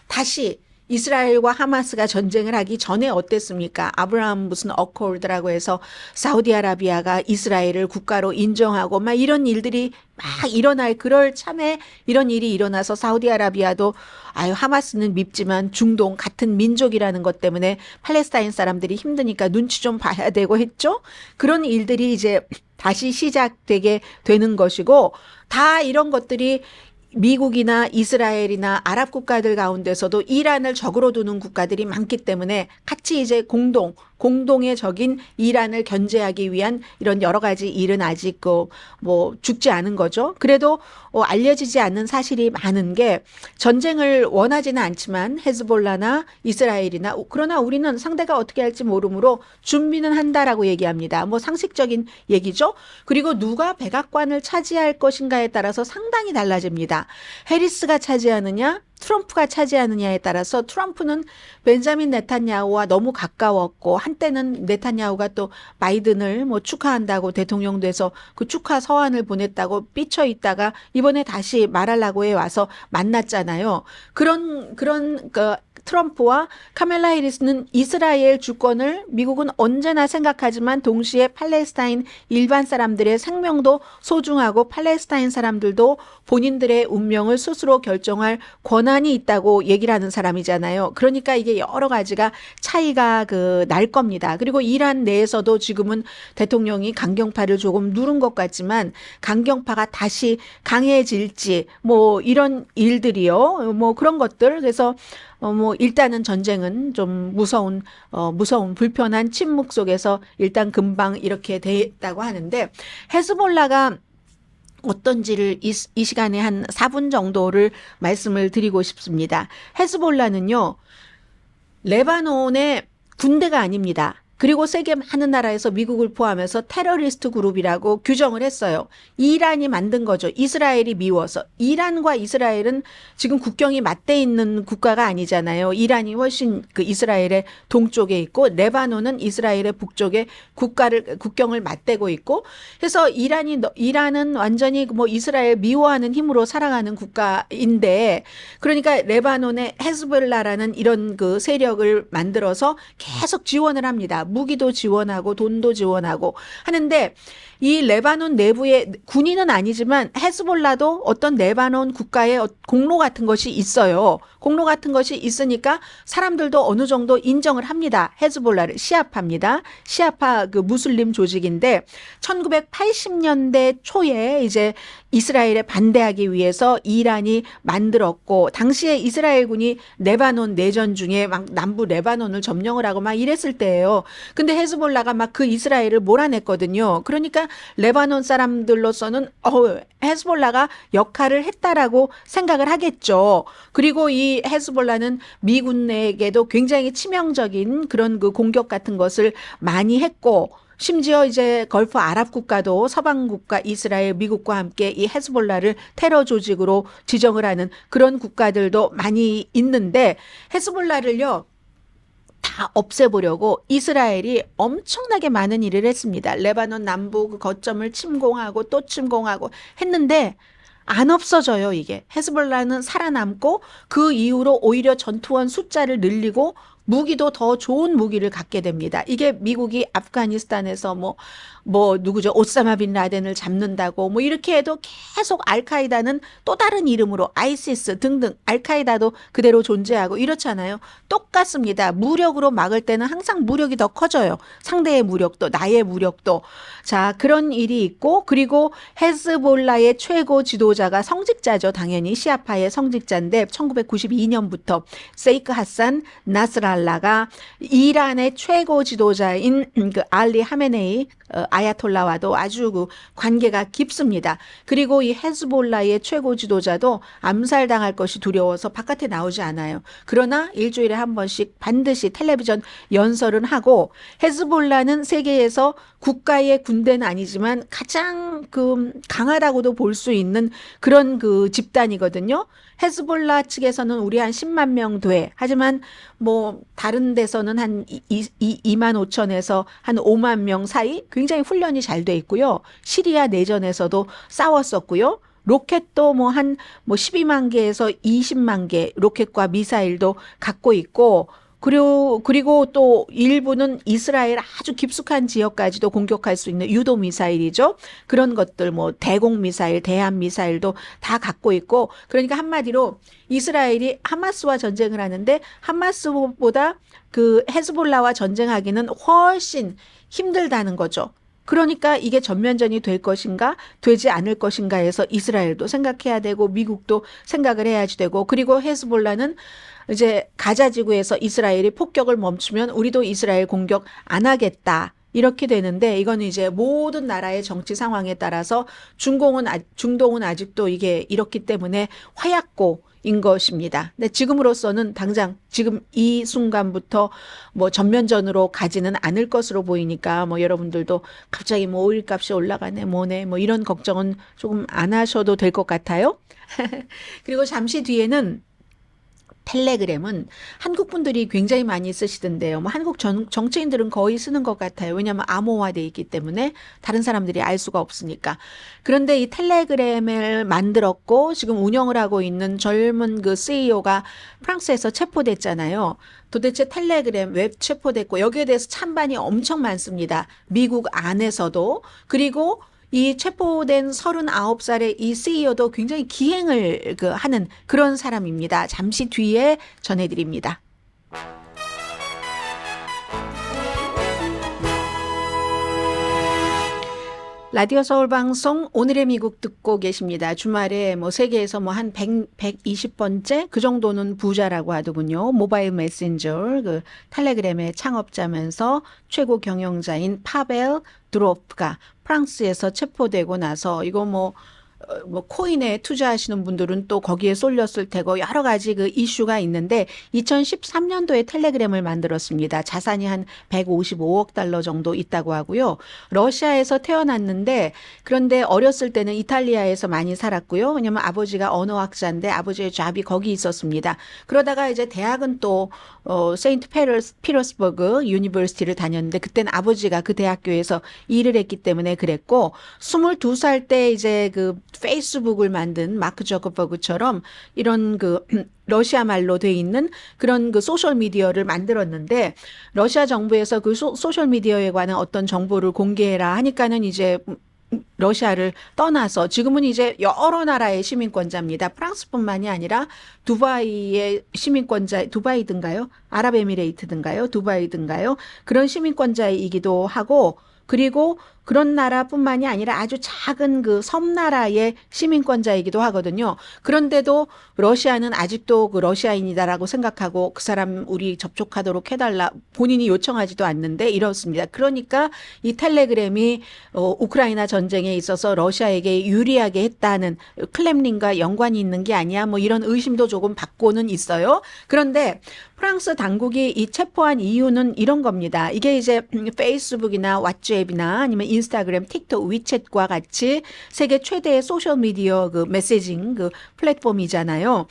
다시 이스라엘과 하마스가 전쟁을 하기 전에 어땠습니까? 아브라함 무슨 어코드라고 해서 사우디아라비아가 이스라엘을 국가로 인정하고 막 이런 일들이 막 일어날 그럴 참에 이런 일이 일어나서 사우디아라비아도 하마스는 밉지만 중동 같은 민족이라는 것 때문에 팔레스타인 사람들이 힘드니까 눈치 좀 봐야 되고 했죠. 그런 일들이 이제 다시 시작되게 되는 것이고 다 이런 것들이 미국이나 이스라엘이나 아랍 국가들 가운데서도 이란을 적으로 두는 국가들이 많기 때문에 같이 이제 공동의 적인 이란을 견제하기 위한 이런 여러 가지 일은 아직 뭐 죽지 않은 거죠. 그래도 알려지지 않는 사실이 많은 게 전쟁을 원하지는 않지만 헤즈볼라나 이스라엘이나 그러나 우리는 상대가 어떻게 할지 모르므로 준비는 한다라고 얘기합니다. 뭐 상식적인 얘기죠. 그리고 누가 백악관을 차지할 것인가에 따라서 상당히 달라집니다. 해리스가 차지하느냐 트럼프가 차지하느냐에 따라서 트럼프는 벤자민 네탄야후와 너무 가까웠고 한때는 네탄야후가 또 바이든을 뭐 축하한다고 대통령 돼서 그 축하 서한을 보냈다고 삐쳐 있다가 이번에 다시 말하려고 해 와서 만났잖아요. 그런 트럼프와 카멜라 해리스는 이스라엘 주권을 미국은 언제나 생각하지만 동시에 팔레스타인 일반 사람들의 생명도 소중하고 팔레스타인 사람들도 본인들의 운명을 스스로 결정할 권한 권한이 있다고 얘기를 하는 사람이잖아요. 그러니까 이게 여러 가지가 차이가 날 겁니다. 그리고 이란 내에서도 지금은 대통령이 강경파를 조금 누른 것 같지만 강경파가 다시 강해질지 뭐 이런 일들이요. 뭐 그런 것들. 그래서 뭐 일단은 전쟁은 좀 무서운 불편한 침묵 속에서 일단 금방 이렇게 됐다고 하는데 헤즈볼라가 어떤지를 이 시간에 한 4분 정도를 말씀을 드리고 싶습니다. 헤즈볼라는요, 레바논의 군대가 아닙니다. 그리고 세계 많은 나라에서 미국을 포함해서 테러리스트 그룹이라고 규정을 했어요. 이란이 만든 거죠. 이스라엘이 미워서. 이란과 이스라엘은 지금 국경이 맞대 있는 국가가 아니잖아요. 이란이 훨씬 이스라엘의 동쪽에 있고 레바논은 이스라엘의 북쪽에 국경을 맞대고 있고 해서 이란은 완전히 뭐 이스라엘 미워하는 힘으로 살아가는 국가인데 그러니까 레바논의 헤즈볼라라는 이런 세력을 만들어서 계속 지원을 합니다. 무기도 지원하고 돈도 지원하고 하는데 이 레바논 내부에 군인은 아니지만 헤즈볼라도 어떤 레바논 국가의 공로 같은 것이 있어요. 공로 같은 것이 있으니까 사람들도 어느 정도 인정을 합니다. 헤즈볼라를 시아파입니다. 시아파 무슬림 조직인데 1980년대 초에 이제 이스라엘에 반대하기 위해서 이란이 만들었고 당시에 이스라엘군이 레바논 내전 중에 막 남부 레바논을 점령을 하고 막 이랬을 때예요. 근데 헤즈볼라가 막 그 이스라엘을 몰아냈거든요. 그러니까 레바논 사람들로서는 헤즈볼라가 역할을 했다라고 생각을 하겠죠. 그리고 이 헤즈볼라는 미군에게도 굉장히 치명적인 그런 공격 같은 것을 많이 했고 심지어 이제 걸프 아랍 국가도 서방 국가 이스라엘, 미국과 함께 이 헤즈볼라를 테러 조직으로 지정을 하는 그런 국가들도 많이 있는데 헤즈볼라를요. 다 없애보려고 이스라엘이 엄청나게 많은 일을 했습니다. 레바논 남부 거점을 침공하고 또 침공하고 했는데 안 없어져요, 이게. 헤즈볼라는 살아남고 그 이후로 오히려 전투원 숫자를 늘리고 무기도 더 좋은 무기를 갖게 됩니다. 이게 미국이 아프가니스탄에서 누구죠? 오사마 빈 라덴을 잡는다고 이렇게 해도 계속 알카이다는 또 다른 이름으로 아이시스 등등 알카이다도 그대로 존재하고 이렇잖아요. 똑같습니다. 무력으로 막을 때는 항상 무력이 더 커져요. 상대의 무력도 나의 무력도. 자, 그런 일이 있고 그리고 헤즈볼라의 최고 지도자가 성직자죠. 당연히 시아파의 성직자인데 1992년부터 세이크 하산 나스랄라가 이란의 최고 지도자인 알리 하메네이 아야톨라와도 아주 관계가 깊습니다. 그리고 이 헤즈볼라의 최고 지도자도 암살당할 것이 두려워서 바깥에 나오지 않아요. 그러나 일주일에 한 번씩 반드시 텔레비전 연설은 하고 헤즈볼라는 세계에서 국가의 군대는 아니지만 가장 강하다고도 볼 수 있는 그런 집단이거든요. 헤즈볼라 측에서는 우리 한 10만 명 돼. 하지만 다른 데서는 한 2만 5천에서 한 5만 명 사이 굉장히 훈련이 잘 돼 있고요. 시리아 내전에서도 싸웠었고요. 로켓도 12만 개에서 20만 개 로켓과 미사일도 갖고 있고 그리고 또 일부는 이스라엘 아주 깊숙한 지역까지도 공격할 수 있는 유도 미사일이죠. 그런 것들 대공 미사일, 대함 미사일도 다 갖고 있고 그러니까 한마디로 이스라엘이 하마스와 전쟁을 하는데 하마스보다 헤즈볼라와 전쟁하기는 훨씬 힘들다는 거죠. 그러니까 이게 전면전이 될 것인가 되지 않을 것인가 해서 이스라엘도 생각해야 되고 미국도 생각을 해야지 되고 그리고 헤즈볼라는 이제 가자 지구에서 이스라엘이 폭격을 멈추면 우리도 이스라엘 공격 안 하겠다. 이렇게 되는데 이거는 이제 모든 나라의 정치 상황에 따라서 중동은 아직도 이게 이렇기 때문에 화약고인 것입니다. 근데 지금으로서는 당장 지금 이 순간부터 전면전으로 가지는 않을 것으로 보이니까 여러분들도 갑자기 오일값이 올라가네 이런 걱정은 조금 안 하셔도 될 것 같아요. 그리고 잠시 뒤에는 텔레그램은 한국 분들이 굉장히 많이 쓰시던데요. 한국 정치인들은 거의 쓰는 것 같아요. 왜냐하면 암호화되어 있기 때문에 다른 사람들이 알 수가 없으니까. 그런데 이 텔레그램을 만들었고 지금 운영을 하고 있는 젊은 CEO가 프랑스에서 체포됐잖아요. 도대체 텔레그램 왜 체포됐고 여기에 대해서 찬반이 엄청 많습니다. 미국 안에서도 그리고 이 체포된 39살의 이 CEO도 굉장히 기행을 하는 그런 사람입니다. 잠시 뒤에 전해드립니다. 라디오 서울 방송 오늘의 미국 듣고 계십니다. 주말에 뭐 세계에서 뭐 한 120번째 그 정도는 부자라고 하더군요. 모바일 메신저 그 텔레그램의 창업자면서 최고 경영자인 파벨 드로프가 프랑스에서 체포되고 나서 이거 뭐 코인에 투자하시는 분들은 또 거기에 쏠렸을 테고 여러 가지 그 이슈가 있는데 2013년도에 텔레그램을 만들었습니다. 자산이 한 155억 달러 정도 있다고 하고요. 러시아에서 태어났는데 그런데 어렸을 때는 이탈리아에서 많이 살았고요. 왜냐하면 아버지가 언어학자인데 아버지의 잡이 거기 있었습니다. 그러다가 이제 대학은 또 세인트 피터스버그 유니버시티를 다녔는데 그때는 아버지가 그 대학교에서 일을 했기 때문에 그랬고 22살 때 이제 그 페이스북을 만든 마크 저커버그처럼 이런 그 러시아 말로 돼 있는 그런 그 소셜 미디어를 만들었는데 러시아 정부에서 그 소셜 미디어에 관한 어떤 정보를 공개해라 하니까는 이제 러시아를 떠나서 지금은 이제 여러 나라의 시민권자입니다. 프랑스뿐만이 아니라 두바이의 시민권자, 두바이든가요? 아랍에미레이트든가요? 두바이든가요? 그런 시민권자이기도 하고 그리고 그런 나라뿐만이 아니라 아주 작은 그 섬나라의 시민권자이기도 하거든요. 그런데도 러시아는 아직도 그 러시아인이다라고 생각하고 그 사람 우리 접촉하도록 해달라 본인이 요청하지도 않는데 이렇습니다. 그러니까 이 텔레그램이 우크라이나 전쟁에 있어서 러시아에게 유리하게 했다는 클렘린과 연관이 있는 게 아니야 뭐 이런 의심도 조금 받고는 있어요. 그런데 프랑스 당국이 이 체포한 이유는 이런 겁니다. 이게 이제 페이스북이나 왓츠앱이나 아니면 인스타그램, 틱톡, 위챗과 같이 세계 최대의 소셜미디어 그 메시징 그 플랫폼이잖아요.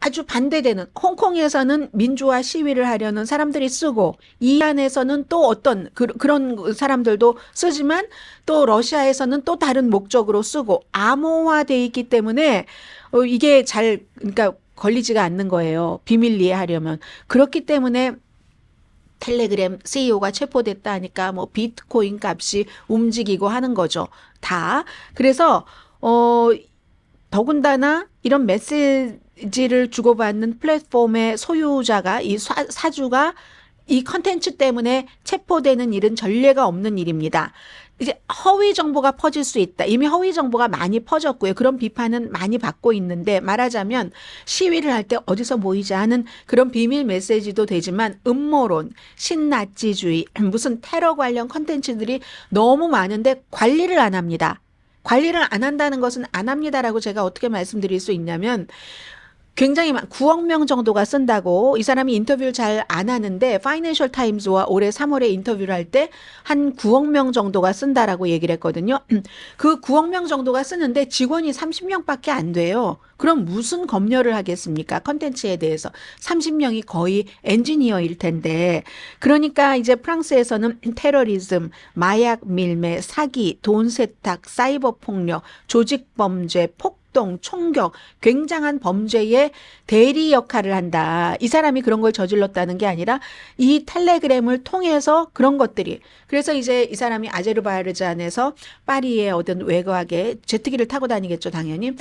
아주 반대되는 홍콩에서는 민주화 시위를 하려는 사람들이 쓰고 이 안에서는 또 어떤 그런 사람들도 쓰지만 또 러시아에서는 또 다른 목적으로 쓰고 암호화돼 있기 때문에 이게 그러니까 걸리지가 않는 거예요. 비밀리에 하려면. 그렇기 때문에 텔레그램 CEO가 체포됐다 하니까 뭐 비트코인 값이 움직이고 하는 거죠. 다. 그래서 더군다나 이런 메시지를 주고받는 플랫폼의 소유자가 이 사주가 이 컨텐츠 때문에 체포되는 일은 전례가 없는 일입니다. 이제 허위 정보가 퍼질 수 있다. 이미 허위 정보가 많이 퍼졌고요. 그런 비판은 많이 받고 있는데 말하자면 시위를 할 때 어디서 모이자 하는 그런 비밀 메시지도 되지만 음모론, 신나치주의, 무슨 테러 관련 컨텐츠들이 너무 많은데 관리를 안 합니다. 관리를 안 한다는 것은 안 합니다라고 제가 어떻게 말씀드릴 수 있냐면 굉장히 9억 명 정도가 쓴다고 이 사람이 인터뷰를 잘 안 하는데 파이낸셜 타임즈와 올해 3월에 인터뷰를 할 때 한 9억 명 정도가 쓴다라고 얘기를 했거든요. 그 9억 명 정도가 쓰는데 직원이 30명밖에 안 돼요. 그럼 무슨 검열을 하겠습니까? 컨텐츠에 대해서 30명이 거의 엔지니어일 텐데 그러니까 이제 프랑스에서는 테러리즘, 마약 밀매, 사기, 돈 세탁, 사이버 폭력, 조직 범죄, 총격, 굉장한 범죄의 대리 역할을 한다. 이 사람이 그런 걸 저질렀다는 게 아니라 이 텔레그램을 통해서 그런 것들이 그래서 이제 이 사람이 아제르바이잔에서 파리의 어떤 외곽에 제트기를 타고 다니겠죠. 당연히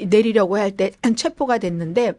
내리려고 할 때 체포가 됐는데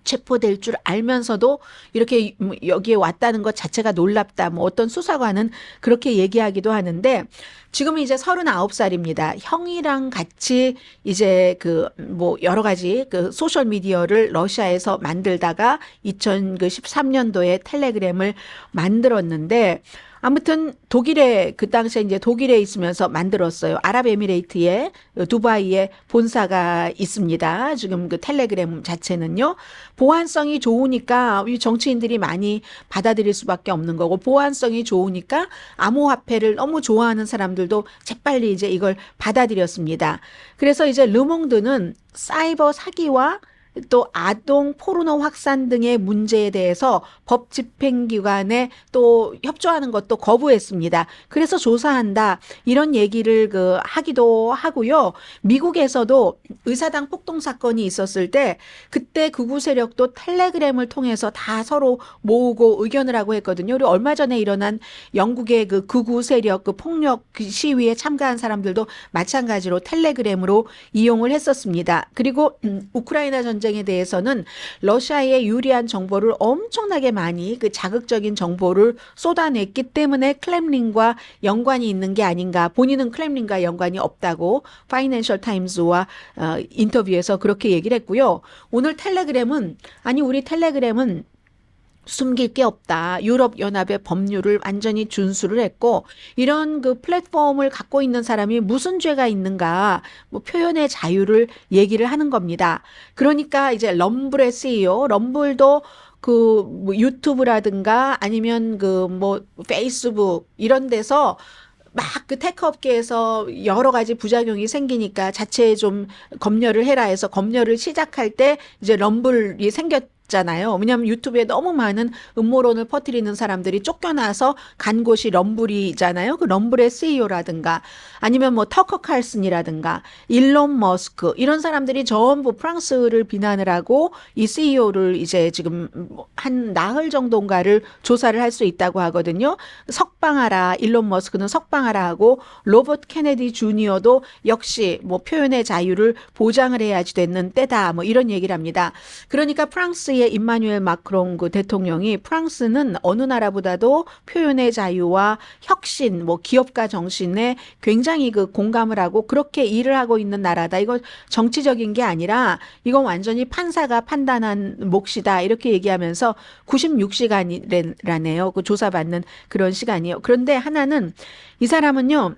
체포될 줄 알면서도 이렇게 여기에 왔다는 것 자체가 놀랍다. 뭐 어떤 수사관은 그렇게 얘기하기도 하는데 지금은 이제 39살입니다. 형이랑 같이 이제 뭐 여러 가지 소셜 미디어를 러시아에서 만들다가 2013년도에 텔레그램을 만들었는데 아무튼 독일에 그 당시에 이제 독일에 있으면서 만들었어요. 아랍에미레이트에 두바이에 본사가 있습니다. 지금 그 텔레그램 자체는요. 보안성이 좋으니까 정치인들이 많이 받아들일 수밖에 없는 거고 보안성이 좋으니까 암호화폐를 너무 좋아하는 사람들도 재빨리 이제 이걸 받아들였습니다. 그래서 이제 르몽드는 사이버 사기와 또 아동 포르노 확산 등의 문제에 대해서 법 집행기관에 또 협조하는 것도 거부했습니다. 그래서 조사한다 이런 얘기를 하기도 하고요. 미국에서도 의사당 폭동 사건이 있었을 때 그때 극우 세력도 텔레그램을 통해서 다 서로 모으고 의견을 하고 했거든요. 그리고 얼마 전에 일어난 영국의 그 극우 세력 폭력 시위에 참가한 사람들도 마찬가지로 텔레그램으로 이용을 했었습니다. 그리고 우크라이나 전쟁에 대해서는 러시아의 유리한 정보를 엄청나게 많이 자극적인 정보를 쏟아냈기 때문에 클렘린과 연관이 있는 게 아닌가. 본인은 클렘린과 연관이 없다고 파이낸셜 타임즈와 인터뷰에서 그렇게 얘기를 했고요. 오늘 우리 텔레그램은 숨길 게 없다. 유럽연합의 법률을 완전히 준수를 했고 이런 플랫폼을 갖고 있는 사람이 무슨 죄가 있는가 표현의 자유를 얘기를 하는 겁니다. 그러니까 이제 럼블의 CEO, 럼블도 유튜브라든가 아니면 페이스북 이런 데서 막 테크 업계에서 여러 가지 부작용이 생기니까 자체에 좀 검열을 해라 해서 검열을 시작할 때 이제 럼블이 생겼잖아요. 왜냐하면 유튜브에 너무 많은 음모론을 퍼뜨리는 사람들이 쫓겨나서 간 곳이 럼블이잖아요. 그 럼블의 CEO라든가 아니면 터커 칼슨이라든가 일론 머스크 이런 사람들이 전부 프랑스를 비난을 하고 이 CEO를 이제 지금 한 나흘 정도인가를 조사를 할 수 있다고 하거든요. 석방하라. 일론 머스크는 석방하라 하고 로버트 케네디 주니어도 역시 표현의 자유를 보장을 해야지 되는 때다. 이런 얘기를 합니다. 그러니까 프랑스의 임마누엘 마크롱 대통령이 프랑스는 어느 나라보다도 표현의 자유와 혁신, 기업가 정신에 굉장히 공감을 하고 그렇게 일을 하고 있는 나라다. 이거 정치적인 게 아니라 이건 완전히 판사가 판단한 몫이다. 이렇게 얘기하면서 96시간이라네요. 조사받는 그런 시간이요. 그런데 하나는 이 사람은요.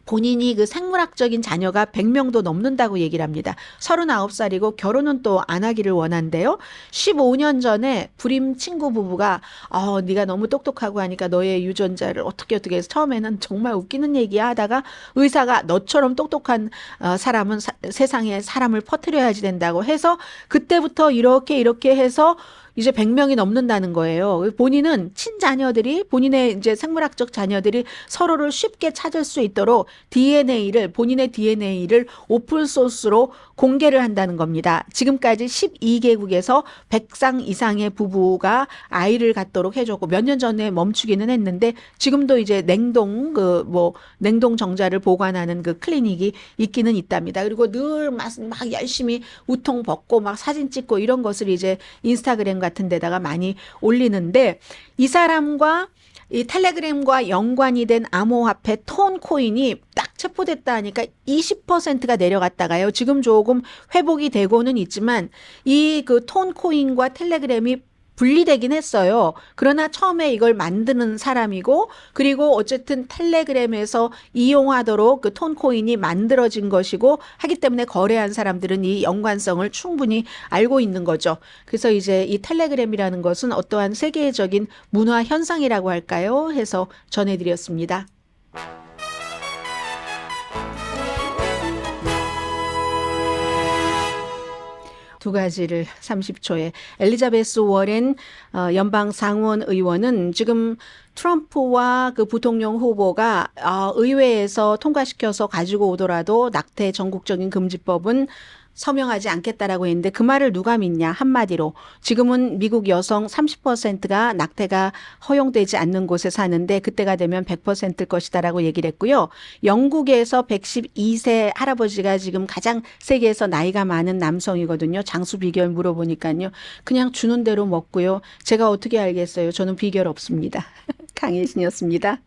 본인이 생물학적인 자녀가 100명도 넘는다고 얘기를 합니다. 39살이고 결혼은 또 안 하기를 원한대요. 15년 전에 불임 친구 부부가 네가 너무 똑똑하고 하니까 너의 유전자를 어떻게 해서 처음에는 정말 웃기는 얘기야 하다가 의사가 너처럼 똑똑한 사람은 세상에 사람을 퍼뜨려야지 된다고 해서 그때부터 이렇게 해서 이제 100명이 넘는다는 거예요. 본인은 친자녀들이 본인의 이제 생물학적 자녀들이 서로를 쉽게 찾을 수 있도록 본인의 DNA를 오픈 소스로 공개를 한다는 겁니다. 지금까지 12개국에서 100상 이상의 부부가 아이를 갖도록 해줬고 몇 년 전에 멈추기는 했는데 지금도 이제 냉동 정자를 보관하는 클리닉이 있기는 있답니다. 그리고 늘 막 열심히 우통 벗고 막 사진 찍고 이런 것을 이제 인스타그램 같은 데다가 많이 올리는데 이 사람과 이 텔레그램과 연관이 된 암호화폐 톤코인이 딱 체포됐다 하니까 20%가 내려갔다가요. 지금 조금 회복이 되고는 있지만 이 톤코인과 텔레그램이 분리되긴 했어요. 그러나 처음에 이걸 만드는 사람이고 그리고 어쨌든 텔레그램에서 이용하도록 톤코인이 만들어진 것이고 하기 때문에 거래한 사람들은 이 연관성을 충분히 알고 있는 거죠. 그래서 이제 이 텔레그램이라는 것은 어떠한 세계적인 문화 현상이라고 할까요? 해서 전해드렸습니다. 두 가지를 30초에 엘리자베스 워렌 연방 상원 의원은 지금 트럼프와 부통령 후보가 의회에서 통과시켜서 가지고 오더라도 낙태 전국적인 금지법은 서명하지 않겠다라고 했는데 그 말을 누가 믿냐 한마디로 지금은 미국 여성 30%가 낙태가 허용되지 않는 곳에 사는데 그때가 되면 100%일 것이다라고 얘기를 했고요. 영국에서 112세 할아버지가 지금 가장 세계에서 나이가 많은 남성이거든요. 장수 비결 물어보니까요. 그냥 주는 대로 먹고요. 제가 어떻게 알겠어요. 저는 비결 없습니다. 강혜진이었습니다.